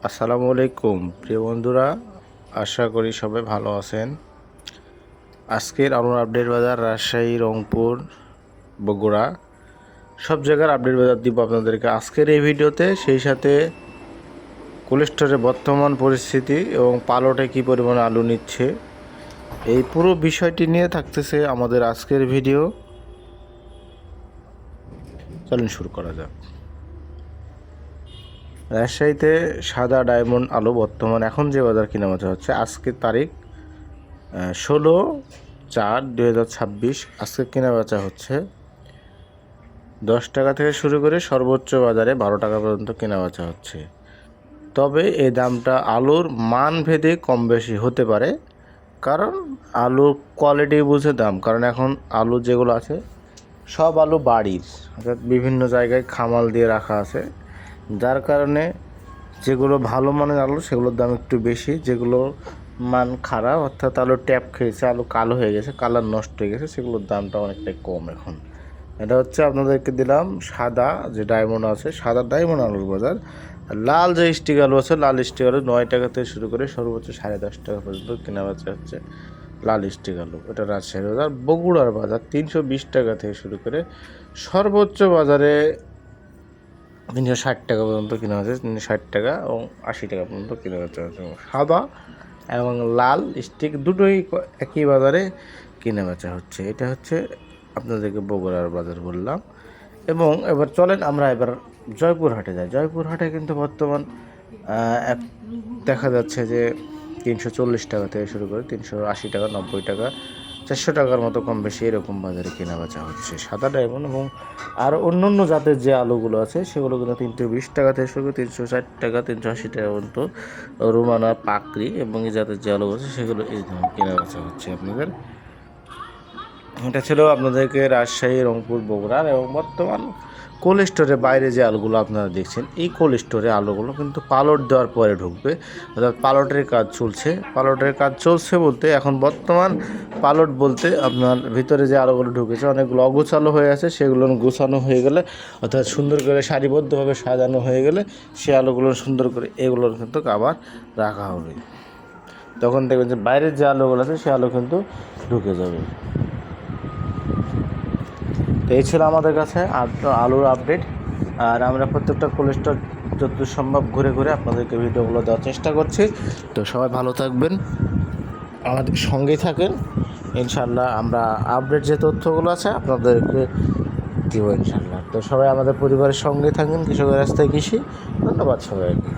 আসসালামু আলাইকুম প্রিয় বন্ধুরা, আশা করি সবাই ভালো আছেন। আজকের আলুর আপডেট বাজার রাজশাহী, রংপুর, বগুড়া সব জায়গার আপডেট বাজার দিব আপনাদেরকে আজকের এই ভিডিওতে। সেই সাথে কোল্ড স্টোরের বর্তমান পরিস্থিতি এবং পালটে কী পরিমাণে আলু নিচ্ছে, এই পুরো বিষয়টি নিয়ে থাকতেছে আমাদের আজকের ভিডিও। চলুন শুরু করা যাক। রাজশাহীতে সাদা ডায়মন্ড আলু বর্তমান এখন যে বাজার কেনা বেচা হচ্ছে, আজকের তারিখ 16/4/2026। আজকে কেনা বেচা হচ্ছে 10 টাকা থেকে শুরু করে সর্বোচ্চ বাজারে 12 টাকা পর্যন্ত কেনা বেচা হচ্ছে। তবে এই দামটা আলুর মান ভেদে কম বেশি হতে পারে, কারণ আলুর কোয়ালিটি বুঝে দাম। কারণ এখন আলু যেগুলো আছে সব আলু বাড়ির, অর্থাৎ বিভিন্ন জায়গায় খামাল দিয়ে রাখা আছে, যার কারণে যেগুলো ভালো মানের আলু সেগুলোর দাম একটু বেশি, যেগুলো মান খারাপ অর্থাৎ আলু ট্যাপ খেয়েছে, আলু কালো হয়ে গেছে, কালার নষ্ট হয়ে গেছে, সেগুলোর দামটা অনেকটাই কম এখন। এটা হচ্ছে আপনাদেরকে দিলাম সাদা যে ডায়মন্ড আছে, সাদা ডায়মন্ড আলুর বাজার। লাল যে স্টিক আলু আছে, লাল স্টিক আলু 9 টাকা থেকে শুরু করে সর্বোচ্চ 10.5 টাকা পর্যন্ত কেনা বেচা হচ্ছে লাল স্টিক আলু। এটা রাজশাহীর বাজার। বগুড়ার বাজার 320 টাকা থেকে শুরু করে সর্বোচ্চ বাজারে 360 টাকা পর্যন্ত কেনা হচ্ছে, 360 টাকা এবং 80 টাকা পর্যন্ত কেনা বেচা হচ্ছে। সাদা এবং লাল স্টিক দুটোই একই বাজারে কেনা বেচা হচ্ছে। এটা হচ্ছে আপনাদেরকে বগুড়ার বাজার বললাম। এবং এবার চলেন আমরা এবার জয়পুরহাটে যাই। জয়পুরহাটে কিন্তু বর্তমান দেখা যাচ্ছে যে 340 টাকা থেকে শুরু করে 380 টাকা, 90 টাকা, 400 টাকার মতো কম বেশি এরকম বাজারে কেনা বেচা হচ্ছে সাদা ডায়মন্ড। এবং আর অন্য অন্য জাতের যে আলুগুলো আছে সেগুলো কিন্তু 320 টাকা থেকে শুরু করে 360 টাকা, 380 টাকা পর্যন্ত রোমানা, পাকড়ি এবং এই জাতের যে আলু আছে সেগুলো এই ধরনের কেনা বেচা হচ্ছে আপনাদের। এটা ছিল আপনাদেরকে রাজশাহী, রংপুর, বগুড়ার। এবং বর্তমান কোল্ড স্টোরের বাইরে যে আলুগুলো আপনারা দেখছেন, এই কোল্ড স্টোরে আলুগুলো কিন্তু পালট দেওয়ার পরে ঢুকবে, অর্থাৎ পালটের কাজ চলছে। পালটের কাজ চলছে বলতে এখন বর্তমান পালট বলতে আপনার ভিতরে যে আলুগুলো ঢুকেছে অনেকগুলো অগোছালো হয়ে আছে, সেগুলো গোছানো হয়ে গেলে অর্থাৎ সুন্দর করে সারিবদ্ধভাবে সাজানো হয়ে গেলে সে আলুগুলো সুন্দর করে এগুলোর কিন্তু আবার রাখা হবে। তখন দেখবেন যে বাইরের যে আলুগুলো আছে সে আলু কিন্তু ঢুকে যাবে। তো এই ছিল আমাদের কাছে আলুর আপডেট। আর আমরা প্রত্যেকটা কোল্ড স্টোর যতদূর সম্ভব ঘুরে ঘুরে আপনাদেরকে ভিডিওগুলো দেওয়ার চেষ্টা করছি। তো সবাই ভালো থাকবেন, আমাদের সঙ্গেই থাকেন। ইনশাল্লাহ আমরা আপডেট যে তথ্যগুলো আছে আপনাদেরকে দিব ইনশাল্লাহ। তো সবাই আমাদের পরিবারের সঙ্গে থাকেন। কৃষকের রাস্তায় কৃষি। ধন্যবাদ সবাইকে।